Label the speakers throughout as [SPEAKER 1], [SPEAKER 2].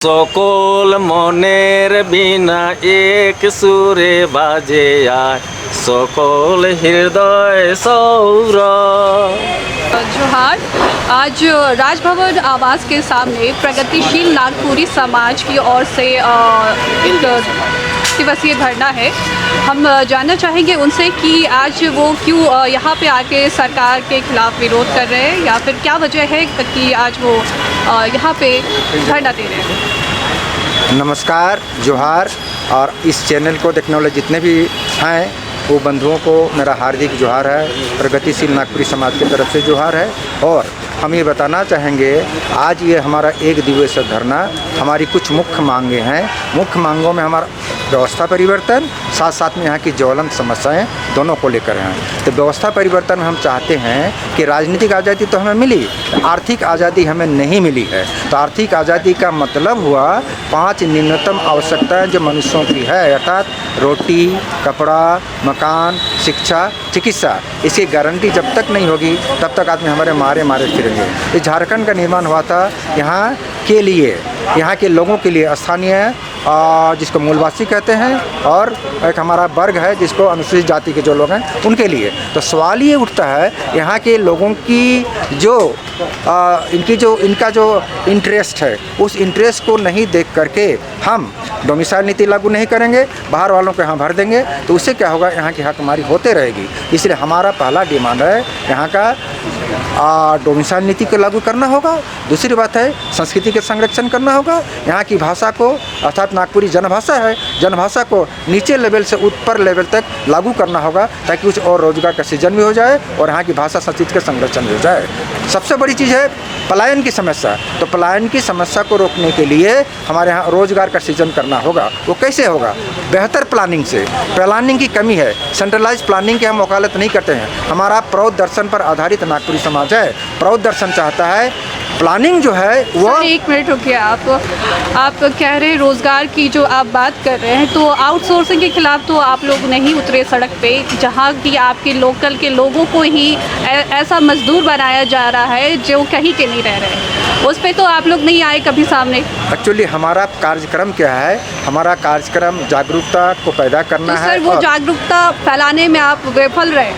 [SPEAKER 1] সকল মনের বিনা এক সুরে বাজে আয় সকল হৃদয় সৌরভ।
[SPEAKER 2] जोहार। आज राजभवन आवास के सामने प्रगतिशील नागपुरी समाज की ओर से एक दिवसीय धरना है। हम जानना चाहेंगे उनसे कि आज वो क्यों यहाँ पे आके सरकार के खिलाफ विरोध कर रहे हैं या फिर क्या वजह है कि आज वो यहाँ पे धरना दे रहे हैं।
[SPEAKER 3] नमस्कार, जोहार। और इस चैनल को देखने वाले जितने भी हैं वो बंधुओं को मेरा हार्दिक जोहार है। प्रगतिशील नागपुरी समाज की तरफ से जोहार है। और हम ये बताना चाहेंगे आज ये हमारा एक दिवसीय धरना, हमारी कुछ मुख्य मांगे हैं। मुख्य मांगों में हमारा व्यवस्था परिवर्तन, साथ साथ में यहाँ की ज्वलंत समस्याएं दोनों को लेकर हैं। तो व्यवस्था परिवर्तन में हम चाहते हैं कि राजनीतिक आज़ादी तो हमें मिली, आर्थिक आज़ादी हमें नहीं मिली है। तो आर्थिक आज़ादी का मतलब हुआ 5 न्यूनतम आवश्यकताएं जो मनुष्यों की है, अर्थात रोटी, कपड़ा, मकान, शिक्षा, चिकित्सा। इसकी गारंटी जब तक नहीं होगी तब तक आदमी हमारे मारे फिरेंगे। इस झारखंड का निर्माण हुआ था यहाँ के लिए, यहाँ के लोगों के लिए, स्थानीय जिसको मूलवासी कहते हैं, और एक हमारा वर्ग है जिसको अनुसूचित जाति के जो लोग हैं उनके लिए। तो सवाल ये उठता है यहाँ के लोगों की जो इनका जो इंटरेस्ट है, उस इंटरेस्ट को नहीं देख करके हम डोमिसाइल नीति लागू नहीं करेंगे, बाहर वालों को यहाँ भर देंगे, तो उससे क्या होगा, यहाँ की हकमारी होते रहेगी। इसलिए हमारा पहला डिमांड है यहाँ का डोमिसाइल नीति को लागू करना होगा। दूसरी बात है संस्कृति के संरक्षण करना होगा। यहाँ की भाषा को, अर्थात नागपुरी जनभाषा है, जनभाषा को नीचे लेवल से ऊपर लेवल तक लागू करना होगा, ताकि कुछ और रोजगार का सृजन भी हो जाए और यहाँ की भाषा संस्कृति का संरक्षण भी हो जाए। सबसे बड़ी चीज़ है पलायन की समस्या। तो पलायन की समस्या को रोकने के लिए हमारे यहाँ रोजगार का सृजन करना होगा। वो कैसे होगा? बेहतर प्लानिंग से। प्लानिंग की कमी है, सेंट्रलाइज प्लानिंग की हम वकालत नहीं करते हैं। हमारा प्रौद्ध दर्शन पर आधारित नागपुरी समाज है। प्रौद्ध दर्शन चाहता है प्लानिंग जो है वो।
[SPEAKER 2] एक मिनट रुकिए, आप कह रहे हैं रोज़गार की जो आप बात कर रहे हैं, तो आउटसोर्सिंग के खिलाफ तो आप लोग नहीं उतरे सड़क पे, जहाँ की आपके लोकल के लोगों को ही ऐसा मजदूर बनाया जा रहा है जो कहीं के नहीं रह रहे, उस पर तो आप लोग नहीं आए कभी सामने।
[SPEAKER 3] एक्चुअली हमारा कार्यक्रम क्या है? हमारा कार्यक्रम जागरूकता को पैदा करना
[SPEAKER 2] तो
[SPEAKER 3] है।
[SPEAKER 2] सर, वो जागरूकता फैलाने में आप विफल रहे।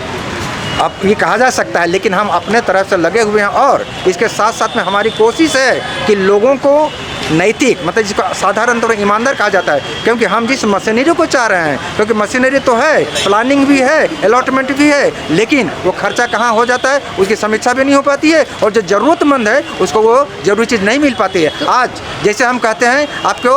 [SPEAKER 3] अब ये कहा जा सकता है, लेकिन हम अपने तरफ से लगे हुए हैं। और इसके साथ साथ में हमारी कोशिश है कि लोगों को नैतिक, मतलब जिसको साधारण तौर पर ईमानदार कहा जाता है, क्योंकि हम जिस मशीनरी को चाह रहे हैं, क्योंकि मशीनरी तो है, प्लानिंग भी है, अलॉटमेंट भी है, लेकिन वो खर्चा कहाँ हो जाता है, उसकी समीक्षा भी नहीं हो पाती है, और जो ज़रूरतमंद है उसको वो जरूरी चीज़ नहीं मिल पाती है। आज जैसे हम कहते हैं आपको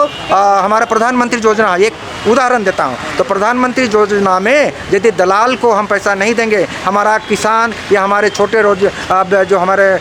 [SPEAKER 3] हमारा प्रधानमंत्री योजना, एक उदाहरण देता हूँ, तो प्रधानमंत्री योजना में यदि दलाल को हम पैसा नहीं देंगे, हमारा किसान या हमारे छोटे जो हमारे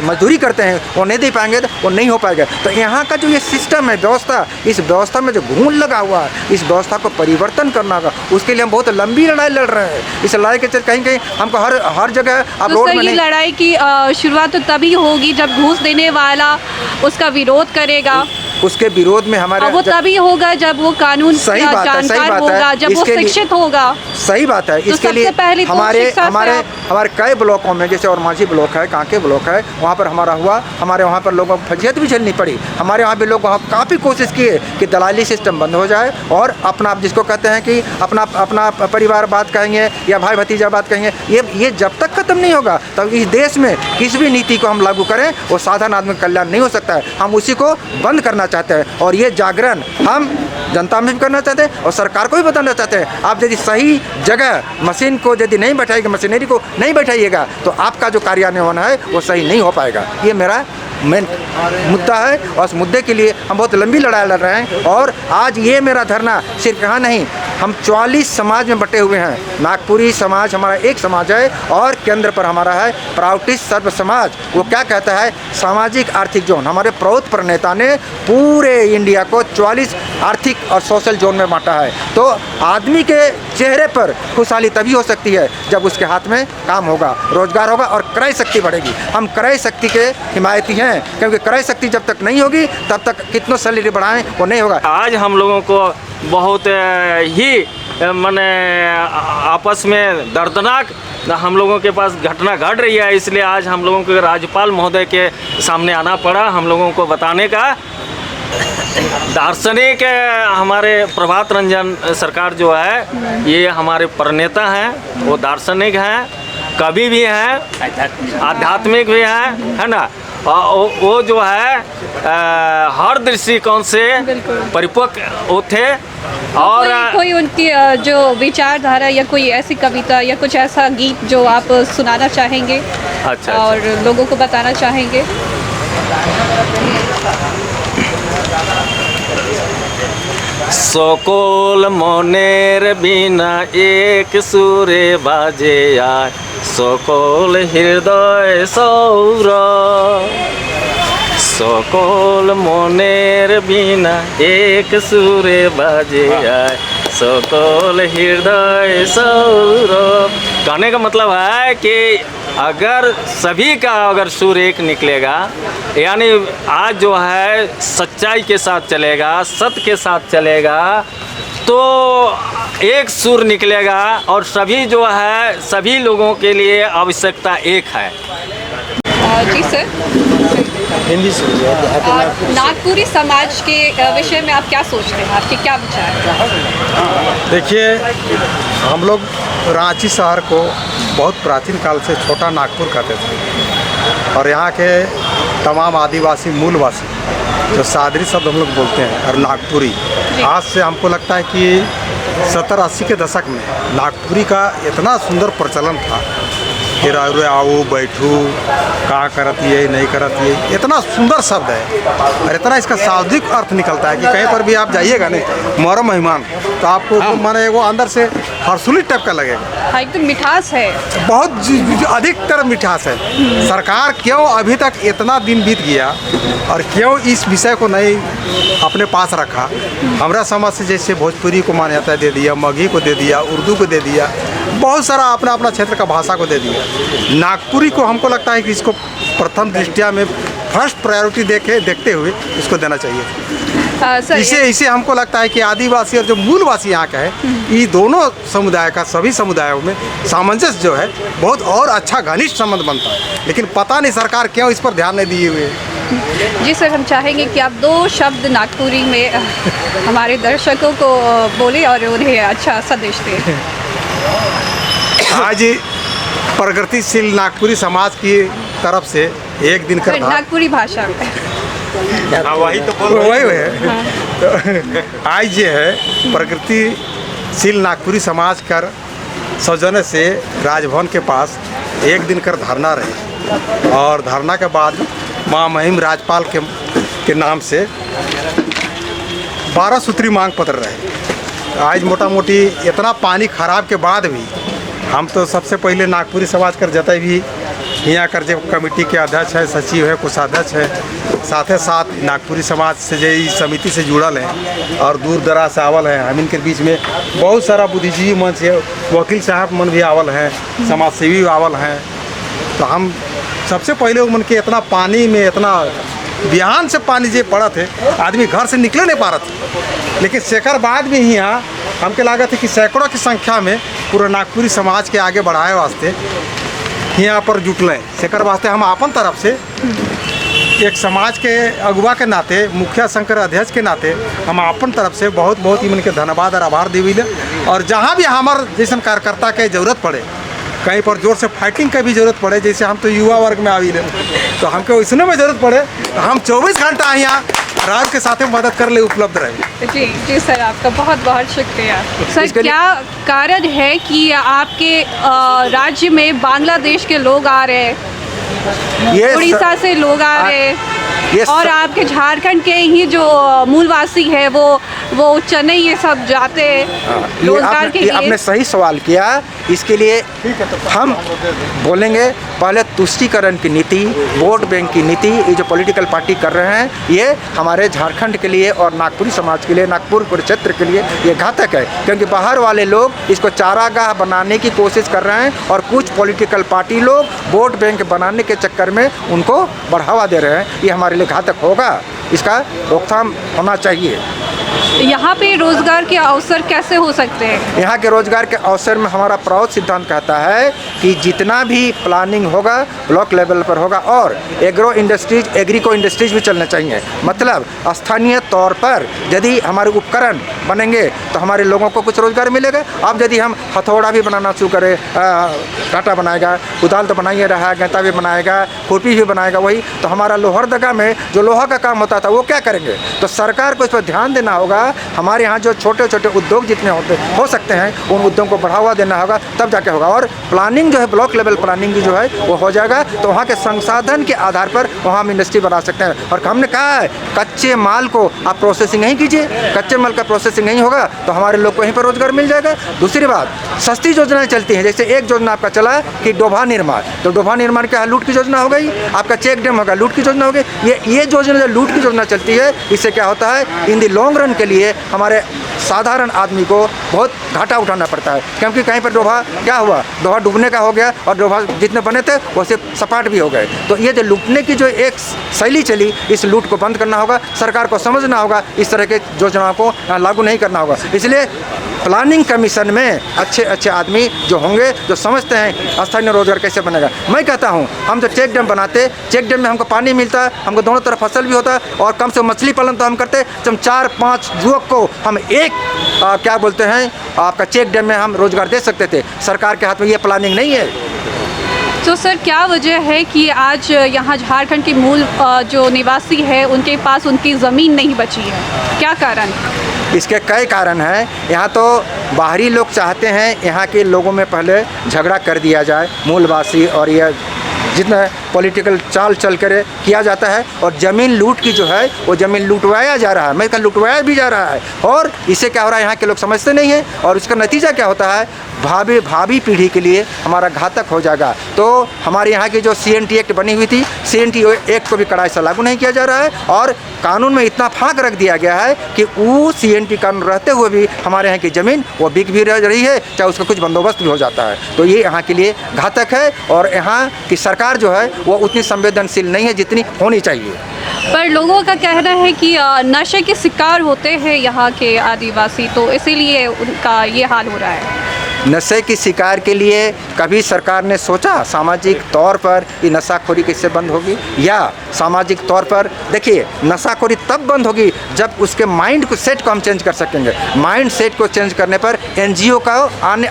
[SPEAKER 3] मजदूरी करते हैं वो नहीं दे पाएंगे, तो वो नहीं हो पाएगा। तो यहाँ का जो ये सिस्टम है, व्यवस्था, इस व्यवस्था में जो घून लगा हुआ है, इस व्यवस्था को परिवर्तन करना होगा। उसके लिए हम बहुत लंबी लड़ाई लड़ रहे हैं। इस लड़ाई के चलते कहीं कहीं हमको हर जगह आप रोड में
[SPEAKER 2] ये लड़ाई की शुरुआत तो तभी होगी जब घूस देने वाला उसका विरोध करेगा।
[SPEAKER 3] उसके विरोध में हमारे
[SPEAKER 2] वो तभी होगा जब वो कानून का जानकार होगा, जब वो शिक्षित होगा।
[SPEAKER 3] सही बात है। इसके लिए हमारे कई ब्लॉकों में, जैसे और माझी ब्लॉक है, कांके ब्लॉक है, वहाँ पर हमारा हुआ, हमारे वहाँ पर लोगों को फजीहत भी झेलनी पड़ी। हमारे वहाँ भी लोग वहाँ काफ़ी कोशिश किए कि दलाली सिस्टम बंद हो जाए और अपना, जिसको कहते हैं कि अपना परिवार बात कहेंगे या भाई भतीजा बात कहेंगे, ये जब तक खत्म नहीं होगा तब इस देश में किसी भी नीति को हम लागू करें वो साधारण आदमी का कल्याण नहीं हो सकता है। हम उसी को बंद करना चाहते हैं, और ये जागरण हम जनता में भी करना चाहते हैं और सरकार को भी बताना चाहते हैं। आप यदि सही जगह मशीन को यदि नहीं बैठाइएगा, मशीनरी को नहीं बैठाइएगा, तो आपका जो कार्यान्वयन है वो सही नहीं हो पाएगा। ये मेरा मेन मुद्दा है, और उस मुद्दे के लिए हम बहुत लंबी लड़ाई लड़ रहे हैं। और आज ये मेरा धरना सिर्फ यहाँ नहीं, हम 44 समाज में बटे हुए हैं। नागपुरी समाज हमारा एक समाज है, और केंद्र पर हमारा है प्राउटिस्ट सर्व समाज। वो क्या कहता है? सामाजिक आर्थिक जोन। हमारे प्रौद्ध प्रणेता ने पूरे इंडिया को 44 आर्थिक और सोशल जोन में बांटा है। तो आदमी के चेहरे पर खुशहाली तभी हो सकती है जब उसके हाथ में काम होगा, रोजगार होगा और क्रय शक्ति बढ़ेगी। हम क्रय शक्ति के हिमायती हैं, क्योंकि क्रय शक्ति जब तक नहीं होगी तब तक कितनों सैलरी बढ़ाएं वो नहीं होगा।
[SPEAKER 1] आज हम लोगों को बहुत ही माने आपस में दर्दनाक हम लोगों के पास घटना घट रही है, इसलिए आज हम लोगों को राज्यपाल महोदय के सामने आना पड़ा हम लोगों को बताने का दार्शनिक हमारे प्रभात रंजन सरकार जो है ये हमारे प्रणेता हैं, वो दार्शनिक हैं, कवि भी हैं, आध्यात्मिक भी हैं, है ना। और वो जो है हर दृष्टिकोण से परिपक्व वो थे। और
[SPEAKER 2] कोई उनकी जो विचारधारा या कोई ऐसी कविता या कुछ ऐसा गीत जो आप सुनाना चाहेंगे
[SPEAKER 1] अच्छा,
[SPEAKER 2] और लोगों को बताना चाहेंगे?
[SPEAKER 1] সকল মনের বিনা এক সুরে বাজে আয়, সকল হৃদয় সৌর। সকল মনের বিনা এক সুরে বাজে আয়, সকल हृदय सौरभ। कहने का मतलब है कि अगर सभी का अगर सुर एक निकलेगा, यानी आज जो है सच्चाई के साथ चलेगा, सत्य के साथ चलेगा, तो एक सुर निकलेगा और सभी जो है सभी लोगों के लिए आवश्यकता एक है।
[SPEAKER 2] जी सर,
[SPEAKER 3] हिंदी से
[SPEAKER 2] नागपुरी समाज के विषय में आप क्या सोचते हैं, आपके क्या विचार हैं?
[SPEAKER 4] देखिए, हम लोग रांची शहर को बहुत प्राचीन काल से छोटा नागपुर कहते थे, और यहाँ के तमाम आदिवासी मूलवासी जो सादरी शब्द हम लोग बोलते हैं और नागपुरी, आज से हमको लगता है कि 70-80 के दशक में नागपुरी का इतना सुंदर प्रचलन था कि रे आओ बैठू, कहाँ करती है नहीं करती है, इतना सुंदर शब्द है और इतना इसका शाब्दिक अर्थ निकलता है कि कहीं पर भी आप जाइएगा नहीं मोहर्रम मेहमान, तो आपको माने वो अंदर से हर्षुली टाइप का लगेगा।
[SPEAKER 2] हाँ, एकदम मिठास है,
[SPEAKER 4] बहुत अधिकतर मिठास है। सरकार क्यों अभी तक इतना दिन बीत गया और क्यों इस विषय को नहीं अपने पास रखा? हमारा समाज से जैसे भोजपुरी को मान्यता दे दिया, मगही को दे दिया, उर्दू को दे दिया, बहुत सारा अपना अपना क्षेत्र का भाषा को दे दिया। नागपुरी को हमको लगता है कि इसको प्रथम दृष्टिया में फर्स्ट प्रायोरिटी देखते हुए इसको देना चाहिए। इसे हमको लगता है कि आदिवासी और जो मूलवासी यहाँ का है, ये दोनों समुदाय का, सभी समुदायों में सामंजस्य जो है बहुत और अच्छा घनिष्ठ संबंध बनता है, लेकिन पता नहीं सरकार क्यों इस पर ध्यान नहीं दिए हुए।
[SPEAKER 2] जी सर, हम चाहेंगे कि आप 2 शब्द नागपुरी में हमारे दर्शकों को बोले और उन्हें अच्छा संदेश दें।
[SPEAKER 4] आज प्रगतिशील नागपुरी समाज की तरफ से एक दिन का
[SPEAKER 2] नागपुरी भाषा में
[SPEAKER 4] वही तो बोल वही है। तो आज ये है प्रगतिशील नागपुरी समाज कर सौजन्य से राजभवन के पास एक दिन कर धरना रहे, और धरना के बाद माँ महिम राजपाल के नाम से 12 सूत्री मांग पत्र रहे। आज मोटा मोटी इतना पानी खराब के बाद भी हम तो सबसे पहले नागपुरी समाज कर जतई भी यहाँ कर जो कमेटी के अध्यक्ष है, सचिव है, कोषाध्यक्ष है, साथ ही साथ नागपुरी समाज से जो समिति से जुड़ल है और दूर दराज से आवल है। हम इनके बीच में बहुत सारा बुद्धिजीवी मंच है, वकील साहब मन भी आवल हैं, समाज सेवी आवल हैं। तो हम सबसे पहले मन के इतना पानी में, इतना बिहान से पानी जो पड़ा थे, आदमी घर से निकले नहीं पा रहा था, लेकिन शेखर बाद में ही यहाँ हमके लागत है कि सैकड़ों की संख्या में पूरा नागपुरी समाज के आगे बढ़ाए वास्ते यहाँ पर जुटलें। शेखर वास्ते हम अपन तरफ से एक समाज के अगुवा के नाते, मुखिया शंकर अध्यक्ष के नाते हम अपन तरफ से बहुत बहुत इनके के धन्यवाद और आभार देविले। और जहाँ भी हमार जैसे कार्यकर्ता के जरूरत पड़े, कहीं पर जोर से फाइटिंग की भी जरूरत पड़े, जैसे हम तो युवा वर्ग में आवी तो हमको इसने में जरूरत पड़े तो हम 24 घंटा यहाँ राज के साथ मदद कर ले उपलब्ध रहे।
[SPEAKER 2] जी जी सर, आपका बहुत बहुत शुक्रिया। सर, क्या कारण है कि आपके राज्य में बांग्लादेश के लोग आ रहे हैं, उड़ीसा से लोग आ रहे हैं, और आपके झारखंड के ही जो मूलवासी है वो चेन्नई ये सब जाते हैं रोजगार के लिए?
[SPEAKER 3] आपने सही सवाल किया। इसके लिए हम बोलेंगे, पहले तुष्टीकरण की नीति, वोट बैंक की नीति, ये जो पॉलिटिकल पार्टी कर रहे हैं, ये हमारे झारखंड के लिए और नागपुरी समाज के लिए, नागपुर क्षेत्र के लिए ये घातक है, क्योंकि बाहर वाले लोग इसको चारागाह बनाने की कोशिश कर रहे हैं और कुछ पॉलिटिकल पार्टी लोग वोट बैंक बनाने के चक्कर में उनको बढ़ावा दे रहे हैं। ये हमारे लिए घातक होगा, इसका रोकथाम होना चाहिए।
[SPEAKER 2] यहाँ पे रोजगार के अवसर कैसे हो सकते हैं?
[SPEAKER 3] यहाँ के रोजगार के अवसर में हमारा प्राउड सिद्धांत कहता है कि जितना भी प्लानिंग होगा ब्लॉक लेवल पर होगा, और एग्रीको इंडस्ट्रीज भी चलना चाहिए। मतलब स्थानीय तौर पर यदि हमारे उपकरण बनेंगे तो हमारे लोगों को कुछ रोजगार मिलेगा। अब यदि हम हथौड़ा भी बनाना शुरू करें, कांटा बनाएगा, कुदाल तो बना ही रहा है, गैंता भी बनाएगा, खुरपी भी बनाएगा, वही तो हमारा लोहरदगा में जो लोहा का काम होता था वो क्या करेंगे? तो सरकार को इस पर ध्यान देना होगा। हमारे यहाँ जो छोटे छोटे उद्योग जितने हो सकते हैं उन उद्योगों को बढ़ावा देना होगा, तब जाके होगा। और प्लानिंग जो है ब्लॉक लेवल प्लानिंग की जो है वो हो जाएगा, तो वहाँ के संसाधन के आधार पर वहाँ हम इंडस्ट्री बना सकते हैं। और हमने कहा है कच्चे माल को आप प्रोसेसिंग नहीं कीजिए, कच्चे माल का प्रोसेसिंग नहीं होगा तो हमारे लोग को वहीं पर रोजगार मिल जाएगा। दूसरी बात, सस्ती योजनाएं चलती हैं। जैसे एक योजना आपका चला कि डोभा निर्माण, तो डोभा निर्माण क्या लूट की योजना हो गई, आपका चेक डैम होगा लूट की योजना हो गई। ये योजना जो लूट की योजना चलती है, इससे क्या होता है, इन दी लॉन्ग रन के लिए हमारे साधारण आदमी को बहुत घाटा उठाना पड़ता है। क्योंकि कहीं पर डोभा क्या हुआ, डोभा डूबने का हो गया और डोभा जितने बने थे वो सिर्फ सपाट भी हो गए। तो ये जो लूटने की जो एक शैली चली, इस लूट को बंद करना होगा, सरकार को समझना होगा, इस तरह के योजनाओं को लागू नहीं करना होगा। इसलिए प्लानिंग कमीशन में अच्छे अच्छे आदमी जो होंगे, जो समझते हैं स्थानीय रोजगार कैसे बनेगा। मैं कहता हूँ हम जो चेक डैम बनाते, चेक डैम में हमको पानी मिलता है, हमको दोनों तरफ फसल भी होता है, और कम से कम मछली पालन तो हम करते, हम 4-5 युवक को हम एक क्या बोलते हैं आपका चेक डैम में हम रोजगार दे सकते थे। सरकार के हाथ में ये प्लानिंग नहीं है।
[SPEAKER 2] तो सर क्या वजह है कि आज यहाँ झारखंड के मूल जो निवासी है उनके पास उनकी ज़मीन नहीं बची है? क्या कारण?
[SPEAKER 3] इसके कई कारण हैं। यहाँ तो बाहरी लोग चाहते हैं यहाँ के लोगों में पहले झगड़ा कर दिया जाए, मूलवासी, और यह जितना पॉलिटिकल चाल चल कर किया जाता है, और ज़मीन लूट की जो है वो ज़मीन लुटवाया जा रहा है, मैं कहता लुटवाया भी जा रहा है। और इससे क्या हो रहा है, यहाँ के लोग समझते नहीं हैं, और उसका नतीजा क्या होता है, भावी पीढ़ी के लिए हमारा घातक हो जाएगा। तो हमारे यहाँ की जो CNT एक्ट बनी हुई थी, CNT एक्ट को भी कड़ाई से लागू नहीं किया जा रहा है, और कानून में इतना फाँक रख दिया गया है कि वो CNT कानून रहते हुए भी हमारे यहाँ की ज़मीन वो बिक भी रही है, चाहे उसका कुछ बंदोबस्त भी हो जाता है। तो ये यहाँ के लिए घातक है, और यहाँ की सरकार जो है वो उतनी संवेदनशील नहीं है जितनी होनी चाहिए।
[SPEAKER 2] पर लोगों का कहना है कि नशे के शिकार होते हैं यहाँ के आदिवासी, तो इसीलिए उनका ये हाल हो रहा है।
[SPEAKER 3] नशे की शिकार के लिए कभी सरकार ने सोचा सामाजिक तौर पर कि नशाखोरी कैसे बंद होगी? या सामाजिक तौर पर देखिए, नशाखोरी तब बंद होगी जब उसके माइंड को सेट को हम चेंज कर सकेंगे। माइंड सेट को चेंज करने पर NGO का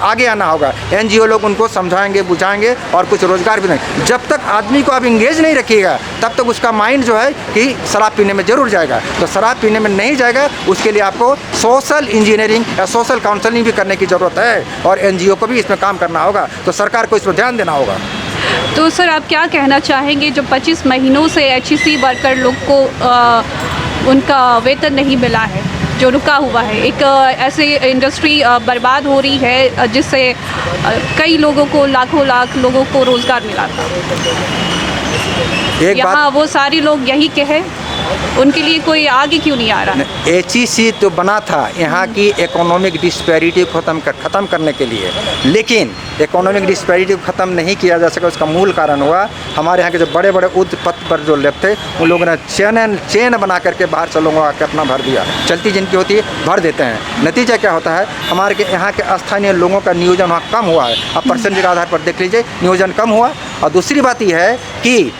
[SPEAKER 3] आगे आना होगा। NGO लोग उनको समझाएंगे, बुझाएंगे, और कुछ रोजगार भी नहीं। जब तक आदमी को आप इंगेज नहीं रखिएगा तब तक उसका माइंड जो है कि शराब पीने में ज़रूर जाएगा। तो शराब पीने में नहीं जाएगा, उसके लिए आपको सोशल इंजीनियरिंग या सोशल काउंसलिंग भी करने की ज़रूरत है, और NGO को भी इसमें काम करना होगा। तो सरकार को इस पर ध्यान देना होगा।
[SPEAKER 2] तो सर आप क्या कहना चाहेंगे, जो 25 महीनों से HEC वर्कर लोग को उनका वेतन नहीं मिला है, जो रुका हुआ है, एक ऐसे इंडस्ट्री बर्बाद हो रही है जिससे कई लोगों को, लाखों लोगों को रोज़गार मिला था। यहाँ वो सारे लोग यही कहे, उनके लिए कोई आगे क्यों नहीं आ रहा?
[SPEAKER 3] HEC तो बना था यहाँ की इकोनॉमिक डिस्पैरिटी को ख़त्म करने के लिए, लेकिन इकोनॉमिक डिस्पैरिटी को ख़त्म नहीं किया जा सका। उसका मूल कारण हुआ हमारे यहाँ के जो बड़े बड़े उच्च पद पर जो लोग थे, उन लोगों ने चेन बना करके बाहर से लोगों आके अपना भर दिया। चलती जिनकी होती है भर देते हैं। नतीजा क्या होता है, हमारे के यहाँ के स्थानीय लोगों का नियोजन वहाँ कम हुआ है। अब परसेंटेज के आधार पर देख लीजिए, नियोजन कम हुआ। और दूसरी बात यह है कि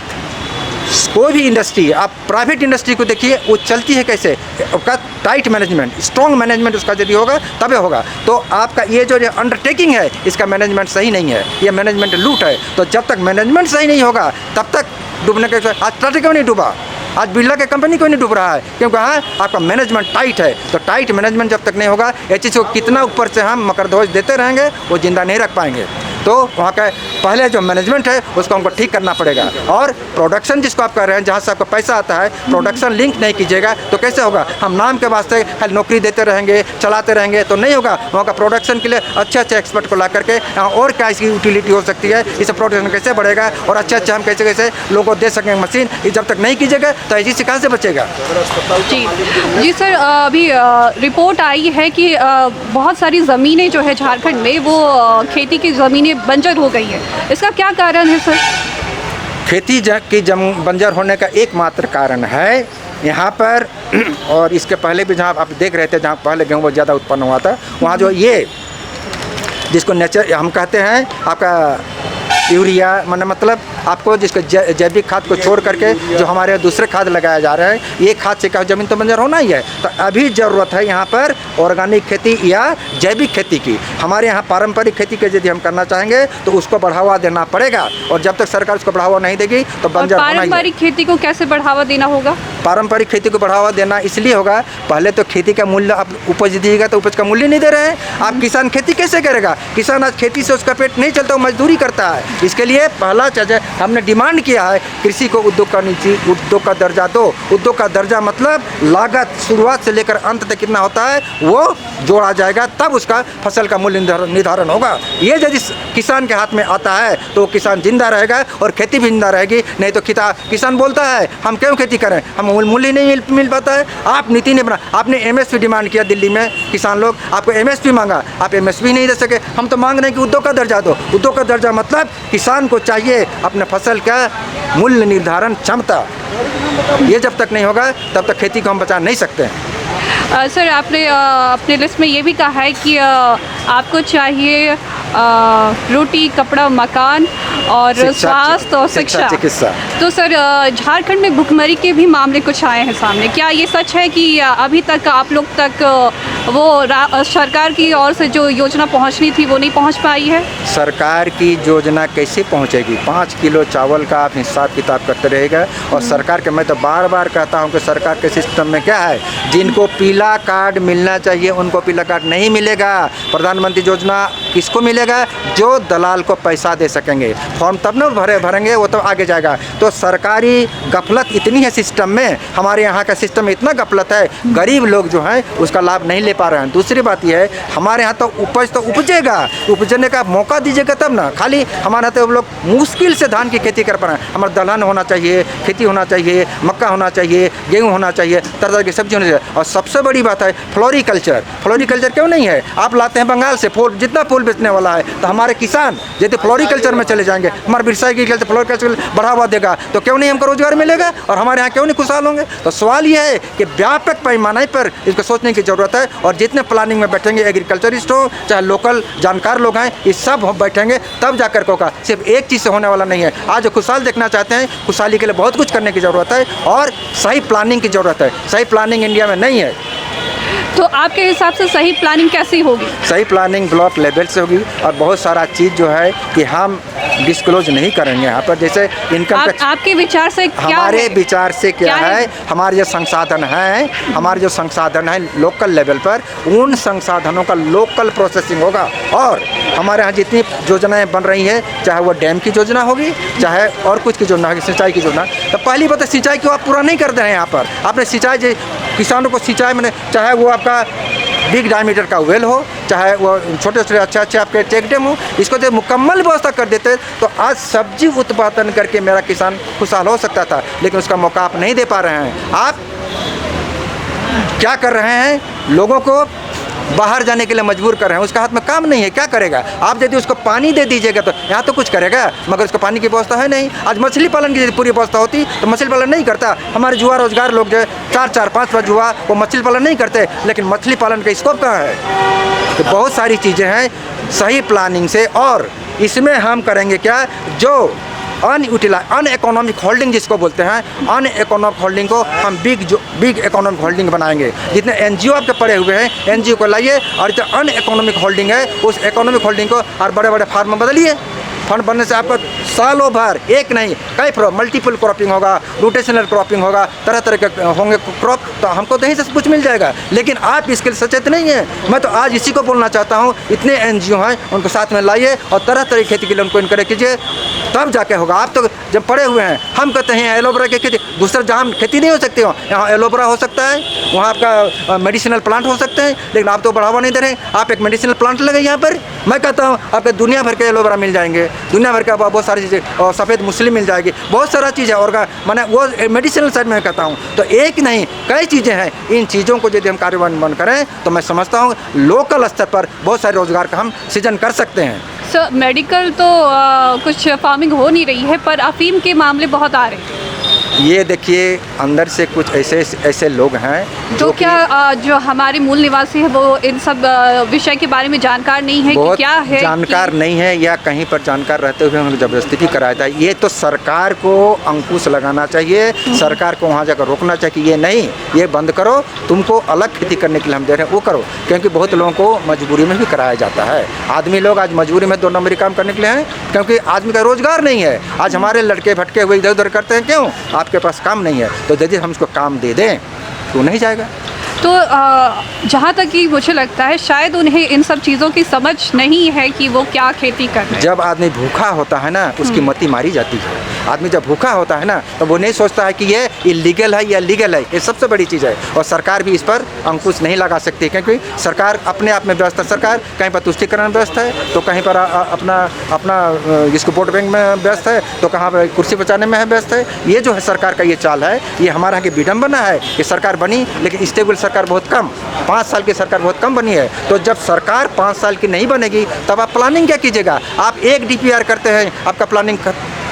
[SPEAKER 3] कोई भी इंडस्ट्री, आप प्राइवेट इंडस्ट्री को देखिए, वो चलती है कैसे, उसका टाइट मैनेजमेंट, स्ट्रॉन्ग मैनेजमेंट उसका यदि होगा तभी होगा। तो आपका ये जो अंडरटेकिंग है, इसका मैनेजमेंट सही नहीं है, ये मैनेजमेंट लूट है। तो जब तक मैनेजमेंट सही नहीं होगा तब तक डूबने के। आज टाटा क्यों नहीं डूबा, आज बिरला के कंपनी क्यों नहीं डूब रहा है? क्योंकि हाँ, आपका मैनेजमेंट टाइट है। तो टाइट मैनेजमेंट जब तक नहीं होगा, HEC को कितना ऊपर से हम मकरध्वज देते रहेंगे, वो जिंदा नहीं रख पाएंगे। तो वहाँ का पहले जो मैनेजमेंट है उसको हमको ठीक करना पड़ेगा। और प्रोडक्शन जिसको आप कर रहे हैं, जहाँ से आपको पैसा आता है, प्रोडक्शन लिंक नहीं कीजिएगा तो कैसे होगा? हम नाम के वास्ते खाली नौकरी देते रहेंगे, चलाते रहेंगे तो नहीं होगा। वहाँ का प्रोडक्शन के लिए अच्छे अच्छे एक्सपर्ट को ला करके यहाँ और क्या इसकी यूटिलिटी हो सकती है, इससे प्रोडक्शन कैसे बढ़ेगा, और अच्छे हम कैसे लोगों को दे सकेंगे मशीन। ये जब तक नहीं कीजिएगा तो HEC कहाँ से बचेगा?
[SPEAKER 2] जी सर, अभी रिपोर्ट आई है कि बहुत सारी ज़मीनें जो है झारखंड में, वो खेती की ज़मीनें बंजर हो गई है। इसका क्या कारण है सर?
[SPEAKER 3] खेती की बंजर होने का एकमात्र कारण है यहाँ पर और इसके पहले भी जहाँ आप देख रहे थे, जहाँ पहले गेहूँ बहुत ज़्यादा उत्पन्न हुआ था, वहाँ जो ये जिसको नेचर हम कहते हैं आपका यूरिया, मतलब आपको जिसको जैविक खाद को छोड़ करके जो हमारे दूसरे खाद लगाया जा रहा है, ये खाद से क्या ज़मीन तो बंजर होना ही है। तो अभी ज़रूरत है यहाँ पर ऑर्गेनिक खेती या जैविक खेती की। हमारे यहाँ पारंपरिक खेती के यदि हम करना चाहेंगे तो उसको बढ़ावा देना पड़ेगा, और जब तक सरकार उसको बढ़ावा नहीं देगी तो बंजर होना ही है।
[SPEAKER 2] पारंपरिक खेती को कैसे बढ़ावा देना होगा?
[SPEAKER 3] पारंपरिक खेती को बढ़ावा देना इसलिए होगा, पहले तो खेती का मूल्य, आप उपज दीजिएगा तो उपज का मूल्य नहीं दे रहे हैं आप। किसान खेती कैसे करेगा? किसान आज खेती से उसका पेट नहीं चलता, वो मजदूरी करता है। इसके लिए पहला चीज़ हमने डिमांड किया है, कृषि को उद्योग का नीचे उद्योग का दर्जा दो। उद्योग का दर्जा मतलब लागत शुरुआत से लेकर अंत तक कितना होता है वो जोड़ा जाएगा, तब उसका फसल का मूल्य निर्धारण होगा। ये यदि किसान के हाथ में आता है तो किसान जिंदा रहेगा और खेती भी जिंदा रहेगी। नहीं तो किसान बोलता है हम क्यों खेती करें, हम मूल्य नहीं मिल पाता है। आप नीति ने बना, आपने MSP डिमांड किया दिल्ली में, किसान लोग आपको MSP मांगा, आप MSP नहीं दे सके। हम तो मांग रहे हैं कि उद्योग का दर्जा दो। उद्योग का दर्जा मतलब किसान को चाहिए अपने फसल का मूल्य निर्धारण क्षमता। ये जब तक नहीं होगा तब तक खेती को हम बचा नहीं सकते।
[SPEAKER 2] सर, आपने अपने लिस्ट में ये भी कहा है कि आपको चाहिए रोटी, कपड़ा, मकान और स्वास्थ्य और शिक्षा,
[SPEAKER 3] चिकित्सा।
[SPEAKER 2] तो सर झारखंड में भुखमरी के भी मामले कुछ आए हैं सामने। क्या ये सच है कि अभी तक आप लोग तक वो सरकार की ओर से जो योजना पहुंचनी थी वो नहीं पहुंच पाई है?
[SPEAKER 3] सरकार की योजना कैसे पहुंचेगी? 5 किलो चावल का आप हिसाब किताब करते रहेगा। और सरकार के, मैं तो बार बार कहता हूं कि सरकार के सिस्टम में क्या है, जिनको पीला कार्ड मिलना चाहिए उनको पीला कार्ड नहीं मिलेगा। प्रधानमंत्री योजना किसको मिलेगा? जो दलाल को पैसा दे सकेंगे। फॉर्म तब न भरेंगे, वो तो आगे जाएगा। तो सरकारी गफलत इतनी है सिस्टम में, हमारे यहाँ का सिस्टम इतना गफलत है, गरीब लोग जो हैं उसका लाभ नहीं ले पा रहे हैं। दूसरी बात यह है, हमारे यहाँ तो उपज तो उपजेगा, उपजने का मौका दीजिएगा तब ना। खाली हमारे यहाँ तो लोग मुश्किल से धान की खेती कर पा रहे हैं। हमारा दलहन होना चाहिए, खेती होना चाहिए, मक्का होना चाहिए, गेहूँ होना चाहिए, तरह तरह की सब्जी होनी चाहिए। और सबसे बड़ी बात है फ्लोरिकल्चर। फ्लोरिकल्चर क्यों नहीं है? आप लाते हैं बंगाल से फूल, जितना फूल बेचने वाला है, तो हमारे किसान यदि फ्लोरिकल्चर में चले जाएंगे, हमारे बिरसा एग्रीकल्चर फ्लोरिकल्चर बढ़ावा देगा तो क्यों नहीं हमको रोजगार मिलेगा और हमारे यहाँ क्यों नहीं खुशहाल होंगे? तो सवाल यह है कि व्यापक पैमाने पर इसको सोचने की ज़रूरत है। और जितने प्लानिंग में बैठेंगे, एग्रीकल्चरिस्ट हो चाहे लोकल जानकार लोग हैं, ये सब बैठेंगे तब जाकर के होगा। सिर्फ एक चीज़ से होने वाला नहीं है। आज जो खुशहाल देखना चाहते हैं, खुशहाली के लिए बहुत कुछ करने की ज़रूरत है और सही प्लानिंग की ज़रूरत है। सही प्लानिंग इंडिया में नहीं है।
[SPEAKER 2] तो आपके हिसाब से सही प्लानिंग कैसी होगी?
[SPEAKER 3] सही प्लानिंग ब्लॉक लेवल से होगी और बहुत सारा चीज़ जो है कि हम डिस्क्लोज नहीं करेंगे यहाँ पर। जैसे इनकम टैक्स,
[SPEAKER 2] आपके विचार से क्या
[SPEAKER 3] हमारे
[SPEAKER 2] है?
[SPEAKER 3] विचार से क्या है? हमारे जो संसाधन हैं, हमारे जो संसाधन हैं लोकल लेवल पर, उन संसाधनों का लोकल प्रोसेसिंग होगा। और हमारे यहाँ जितनी योजनाएं बन रही हैं, चाहे वो डैम की योजना होगी, चाहे और कुछ की योजना होगी, सिंचाई की योजना, तो पहली बात है सिंचाई को आप पूरा नहीं कर रहे हैं। यहाँ पर आपने सिंचाई, किसानों को सिंचाई मैंने, चाहे वो आपका बिग डायमीटर का वेल हो, चाहे वो छोटे छोटे अच्छे आपके चेक डैम हो, इसको जो मुकम्मल व्यवस्था कर देते तो आज सब्जी उत्पादन करके मेरा किसान खुशहाल हो सकता था। लेकिन उसका मौका आप नहीं दे पा रहे हैं। आप क्या कर रहे हैं? लोगों को बाहर जाने के लिए मजबूर कर रहे हैं। उसका हाथ में काम नहीं है, क्या करेगा? आप यदि उसको पानी दे दीजिएगा तो यहाँ तो कुछ करेगा, मगर उसको पानी की व्यवस्था है नहीं। आज मछली पालन की यदि पूरी व्यवस्था होती तो मछली पालन नहीं करता। हमारे युवा रोजगार लोग जो 4-5 युवा वो मछली पालन नहीं करते, लेकिन मछली पालन का स्कोप कहाँ है? तो बहुत सारी चीज़ें हैं सही प्लानिंग से। और इसमें हम करेंगे क्या, जो अन इकोनॉमिक होल्डिंग जिसको बोलते हैं, अन इकोनॉमिक होल्डिंग को हम बिग इकोनॉमिक होल्डिंग बनाएंगे। जितने NGO आपके पड़े हुए हैं, NGO को लाइए और जो अन इकोनॉमिक होल्डिंग है उस इकोनॉमिक होल्डिंग को और बड़े बड़े फार्म में बदलिए। फंड बनने से आपको सालों भर एक नहीं कई मल्टीपल क्रॉपिंग होगा, रोटेशनल क्रॉपिंग होगा, तरह तरह के होंगे क्रॉप, तो हमको कहीं से कुछ मिल जाएगा। लेकिन आप इसके लिए सचेत नहीं है। मैं तो आज इसी को बोलना चाहता हूँ, इतने NGO हैं उनको साथ में लाइए और तरह तरह की खेती के लिए उनको इनकरेज कीजिए, तब जाके होगा। आप तो जब पड़े हुए हैं, हम कहते हैं एलोवेरा की खेती, दूसरा जहाँ खेती नहीं हो सकती हो, यहाँ एलोवेरा हो सकता है, वहाँ आपका मेडिसिनल प्लांट हो सकते हैं, लेकिन आप तो बढ़ावा नहीं दे रहे हैं। आप एक मेडिसिनल प्लांट लगे यहाँ पर, मैं कहता हूँ आपके दुनिया भर के एलोवेरा मिल जाएंगे, दुनिया भर का बहुत सारी चीज़ें, और सफ़ेद मूसली मिल जाएगी, बहुत सारा चीज़ है। और मैंने वो मेडिसिनल साइड में कहता हूँ। तो एक नहीं कई चीज़ें हैं। इन चीज़ों को यदि हम कार्यान्वयन करें तो मैं समझता हूँ लोकल स्तर पर बहुत सारे रोजगार का हम सृजन कर सकते हैं।
[SPEAKER 2] सर, मेडिकल तो कुछ फार्मिंग हो नहीं रही है, पर अफीम के मामले बहुत आ रहे हैं।
[SPEAKER 3] ये देखिए अंदर से कुछ ऐसे ऐसे लोग हैं
[SPEAKER 2] तो
[SPEAKER 3] कि
[SPEAKER 2] क्या जो हमारे मूल निवासी है वो इन सब विषय के बारे में जानकार नहीं है कि
[SPEAKER 3] बहुत
[SPEAKER 2] क्या है
[SPEAKER 3] जानकार नहीं है, या कहीं पर जानकार रहते हुए उनको जबरदस्ती भी कराया था। ये तो सरकार को अंकुश लगाना चाहिए, सरकार को वहाँ जाकर रोकना चाहिए कि ये नहीं, ये बंद करो, तुमको अलग खेती करने के लिए हम दे रहे हैं वो करो। क्योंकि बहुत लोगों को मजबूरी में भी कराया जाता है। आदमी लोग आज मजबूरी में 2 नंबरी काम करने के लिए हैं, क्योंकि आदमी का रोजगार नहीं है। आज हमारे लड़के भटके हुए इधर उधर करते हैं, क्यों? आपके पास काम नहीं है। तो यदि हम उसको काम दे दें तो नहीं जाएगा।
[SPEAKER 2] तो जहाँ तक कि मुझे लगता है शायद उन्हें इन सब चीज़ों की समझ नहीं है कि वो क्या खेती कर रहे हैं।
[SPEAKER 3] जब आदमी भूखा होता है ना, उसकी मति मारी जाती है। आदमी जब भूखा होता है ना, तो वो नहीं सोचता है कि ये इलीगल है या लीगल है। ये सबसे बड़ी चीज़ है। और सरकार भी इस पर अंकुश नहीं लगा सकती, क्योंकि सरकार अपने आप में व्यस्त है। सरकार कहीं पर तुष्टिकरण में व्यस्त है, तो कहीं पर अपना जिसको वोट बैंक में व्यस्त है, तो कहाँ पर कुर्सी बचाने में है व्यस्त है। ये जो है सरकार का ये चाल है, ये हमारा यहाँ की विडम्बना है कि सरकार बनी लेकिन स्टेबल सरकार बहुत कम, 5 साल की सरकार बहुत कम बनी है। तो जब सरकार 5 साल की नहीं बनेगी तब आप प्लानिंग क्या कीजिएगा? आप एक DPR करते हैं, आपका प्लानिंग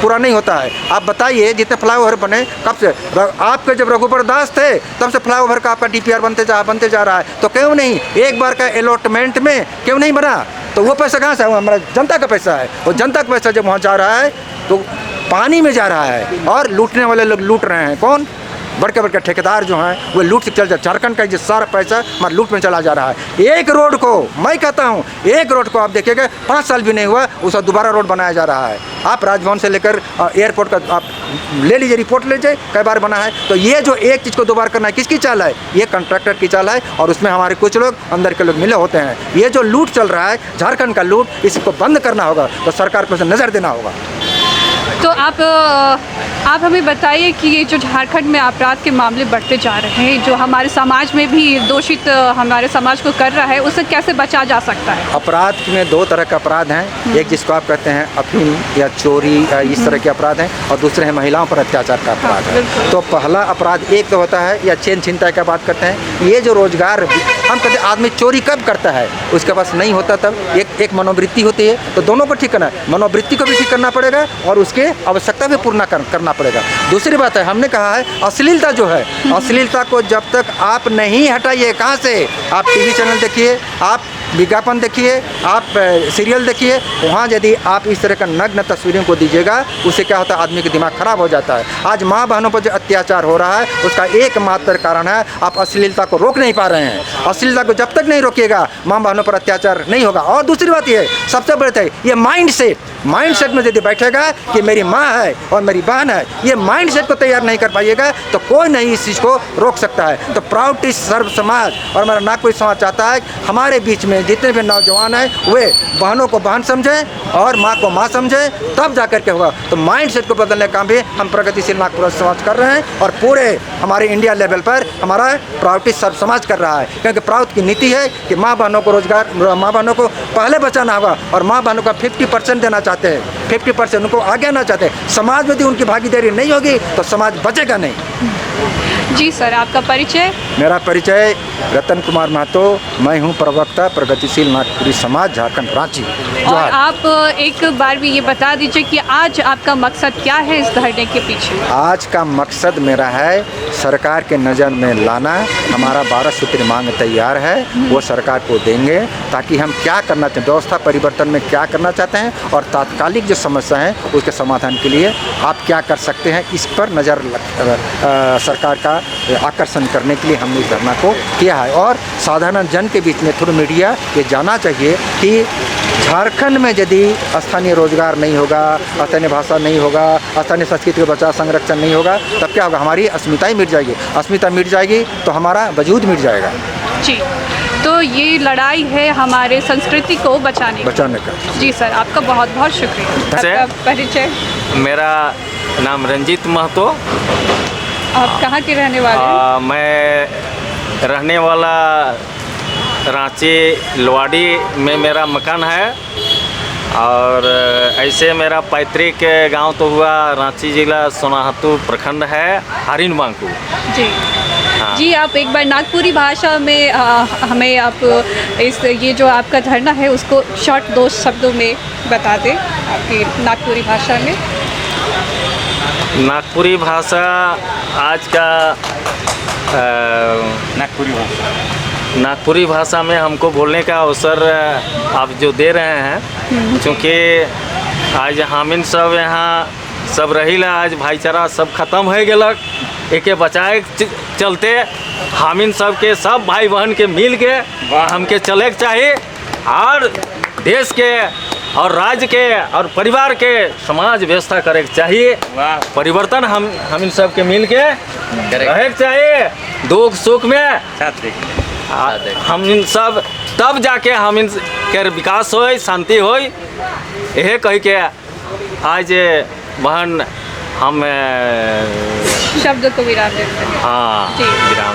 [SPEAKER 3] पूरा नहीं होता है। आप बताइए जितने फ्लाईओवर बने कब से, आपके जब रघुबर दास थे तब से फ्लाईओवर का आपका DPR बनते जा रहा है। तो क्यों नहीं एक बार का अलॉटमेंट में क्यों नहीं बना? तो वो पैसा कहाँ से है? हमारा जनता का पैसा है। वो जनता का पैसा जब वहाँ जा रहा है तो पानी में जा रहा है, और लूटने वाले लोग लूट रहे हैं। कौन? बड़के बड़के ठेकेदार जो हैं वो लूट से चल जाए। झारखंड का जो सारा पैसा हमारा लूट में चला जा रहा है। एक रोड को, मैं कहता हूँ एक रोड को आप देखिएगा 5 साल भी नहीं हुआ उसका दोबारा रोड बनाया जा रहा है। आप राजभवन से लेकर एयरपोर्ट का आप ले लीजिए, रिपोर्ट ले जाइए कई बार बना है। तो ये जो एक चीज़ को दोबारा करना है, किसकी चाल है? ये कॉन्ट्रैक्टर की चाल है। और उसमें हमारे कुछ लोग अंदर के लोग मिले होते हैं। ये जो लूट चल रहा है झारखंड का लूट, इसको बंद करना होगा। तो सरकार को नज़र देना होगा।
[SPEAKER 2] तो आप हमें बताइए कि ये जो झारखंड में अपराध के मामले बढ़ते जा रहे हैं, जो हमारे समाज में भी दूषित हमारे समाज को कर रहा है, उससे कैसे बचा जा सकता है?
[SPEAKER 3] अपराध में 2 तरह के अपराध हैं। एक जिसको आप कहते हैं अफीम या चोरी या इस तरह के अपराध हैं, और दूसरे हैं महिलाओं पर अत्याचार का अपराध है। तो पहला अपराध एक तो होता है या चेन छिनताई का बात करते हैं। ये जो रोजगार हम कहते हैं आदमी चोरी कब करता है? उसके पास नहीं होता तब। एक मनोवृत्ति होती है। तो दोनों को ठीक करना है, मनोवृत्ति को भी ठीक करना पड़ेगा और उसके आवश्यकता भी पूर्ण करना पड़ेगा। दूसरी बात है, हमने कहा है अश्लीलता जो है, अश्लीलता को जब तक आप नहीं हटाइए, कहाँ से? आप TV चैनल देखिए, आप विज्ञापन देखिए, आप सीरियल देखिए, वहाँ यदि आप इस तरह का नग्न तस्वीरों को दीजिएगा, उससे क्या होता है? आदमी का दिमाग खराब हो जाता है। आज माँ बहनों पर जो अत्याचार हो रहा है उसका एकमात्र कारण है आप अश्लीलता को रोक नहीं पा रहे हैं। अश्लीलता को जब तक नहीं रोकिएगा माँ बहनों पर अत्याचार नहीं होगा। और दूसरी बात ये सबसे बड़ी है, ये माइंड सेट में यदि बैठेगा कि मेरी माँ है और मेरी बहन है, ये माइंड सेट को तैयार नहीं कर पाइएगा तो कोई नहीं इस चीज़ को रोक सकता है। तो प्राउड टू सर्व समाज और मेरा नागपुरी समाज चाहता है हमारे बीच में जितने भी नौजवान हैं वे बहनों को बहन समझें और माँ को माँ समझें, तब जा कर के होगा। तो माइंड सेट को बदलने का काम भी हम प्रगतिशील नागपुर समाज कर रहे हैं, और पूरे हमारे इंडिया लेवल पर हमारा प्राउड टू सर्व समाज कर रहा है। क्योंकि प्राउड की नीति है कि माँ बहनों को रोजगार, माँ बहनों को पहले बचाना होगा, और माँ बहनों का 50% देना चाहते हैं, 50% उनको आगे आना चाहते हैं। समाज में यदि उनकी भागीदारी नहीं होगी तो समाज बचेगा नहीं।
[SPEAKER 2] जी सर, आपका परिचय?
[SPEAKER 3] मेरा परिचय रतन कुमार महतो, मैं हूँ प्रवक्ता प्रगतिशील नागपुरी समाज झारखंड रांची।
[SPEAKER 2] और आप एक बार भी ये बता दीजिए कि आज आपका मकसद क्या है इस धरने के पीछे?
[SPEAKER 3] आज का मकसद मेरा है सरकार के नज़र में लाना। हमारा 12 सूत्री मांग तैयार है, वो सरकार को देंगे ताकि हम क्या करना चाहते हैं, व्यवस्था परिवर्तन में क्या करना चाहते हैं, और तात्कालिक जो समस्या है उसके समाधान के लिए आप क्या कर सकते हैं, इस पर नज़र सरकार का आकर्षण करने के लिए हमने इस धरना को किया है। और साधारण जन के बीच में थ्रू मीडिया ये जानना चाहिए कि झारखंड में यदि स्थानीय रोजगार नहीं होगा, स्थानीय भाषा नहीं होगा, स्थानीय संस्कृति का बचाव संरक्षण नहीं होगा, तब क्या होगा? हमारी अस्मिता ही मिट जाएगी। अस्मिता मिट जाएगी तो हमारा वजूद मिट जाएगा।
[SPEAKER 2] जी, तो ये लड़ाई है हमारे संस्कृति को बचाने
[SPEAKER 3] का।
[SPEAKER 2] जी सर, आपका बहुत बहुत शुक्रिया। आपका परिचय?
[SPEAKER 1] मेरा नाम रंजीत महतो।
[SPEAKER 2] आप कहाँ के रहने वाले हैं?
[SPEAKER 1] मैं रहने वाला रांची लोवाड़ी में मेरा मकान है, और ऐसे मेरा पैतृक गांव तो हुआ रांची जिला सोनाहतू प्रखंड है, हरिन बांकू।
[SPEAKER 2] जी हाँ। जी, आप एक बार नागपुरी भाषा में हमें आप ये जो आपका धरना है उसको शॉर्ट 2 शब्दों में बता दें आपकी नागपुरी भाषा में।
[SPEAKER 1] नागपुरी भाषा आज का नागपुरी भाषा में हमको बोलने का अवसर आप जो दे रहे हैं, क्योंकि आज हामिन सब यहाँ सब रहीला, आज भाईचारा सब खत्म हो गलक, एके बचाए चलते हामिन सब के सब भाई बहन के मिल के हमके चले के चाहिए और देश के और राज्य के और परिवार के समाज व्यवस्था करे के चाहिए। परिवर्तन हम इन सब के मिल के रहे के चाहिए, दुख सुख में हम इन सब, तब जाके हम इन के विकास होय, शांति होय। यह कह के आज बहन हम
[SPEAKER 2] शब्द को विराम देते हैं।
[SPEAKER 1] हाँ
[SPEAKER 2] जी।
[SPEAKER 1] विराम